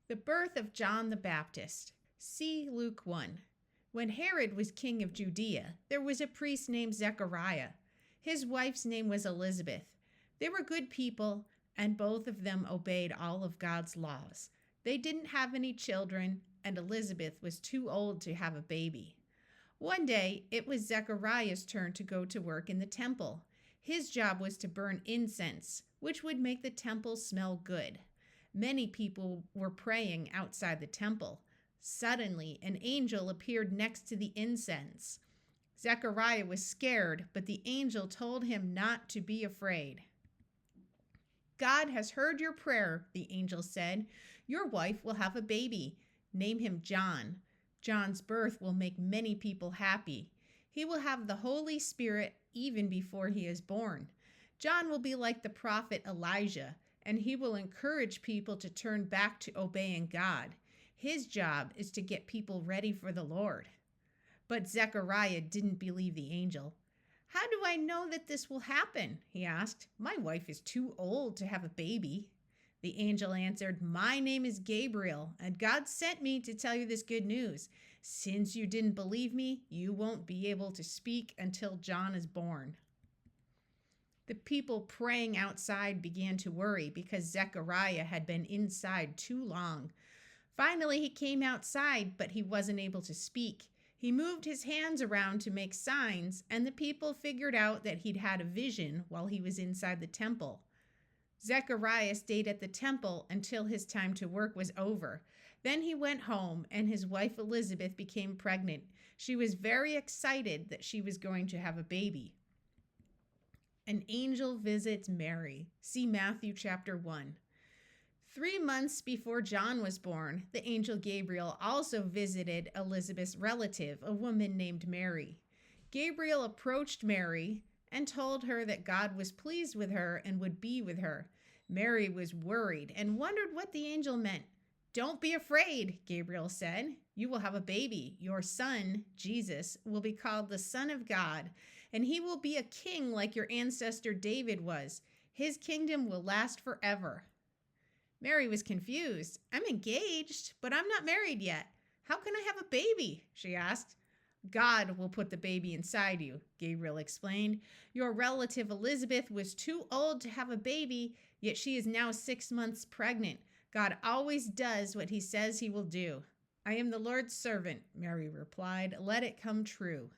The birth of John the Baptist. See Luke 1. When Herod was king of Judea, there was a priest named Zechariah. His wife's name was Elizabeth. They were good people, and both of them obeyed all of God's laws. They didn't have any children, and Elizabeth was too old to have a baby. One day, it was Zechariah's turn to go to work in the temple. His job was to burn incense, which would make the temple smell good. Many people were praying outside the temple. Suddenly, an angel appeared next to the incense. Zechariah was scared, but the angel told him not to be afraid. God has heard your prayer, the angel said. Your wife will have a baby. Name him John. John's birth will make many people happy. He will have the Holy Spirit even before he is born. John will be like the prophet Elijah, and he will encourage people to turn back to obeying God. His job is to get people ready for the Lord. But Zechariah didn't believe the angel. How do I know that this will happen? He asked. My wife is too old to have a baby. The angel answered, My name is Gabriel, and God sent me to tell you this good news. Since you didn't believe me, you won't be able to speak until John is born. The people praying outside began to worry because Zechariah had been inside too long. Finally, he came outside, but he wasn't able to speak. He moved his hands around to make signs, and the people figured out that he'd had a vision while he was inside the temple. Zechariah stayed at the temple until his time to work was over. Then he went home, and his wife Elizabeth became pregnant. She was very excited that she was going to have a baby. An angel visits Mary. See Matthew chapter 1. 3 months before John was born, the angel Gabriel also visited Elizabeth's relative, a woman named Mary. Gabriel approached Mary and told her that God was pleased with her and would be with her. Mary was worried and wondered what the angel meant. Don't be afraid, Gabriel said. You will have a baby. Your son, Jesus, will be called the Son of God, and he will be a king like your ancestor David was. His kingdom will last forever. Mary was confused. I'm engaged, but I'm not married yet. How can I have a baby? She asked. God will put the baby inside you, Gabriel explained. Your relative Elizabeth was too old to have a baby, yet she is now 6 months pregnant. God always does what he says he will do. I am the Lord's servant, Mary replied. Let it come true.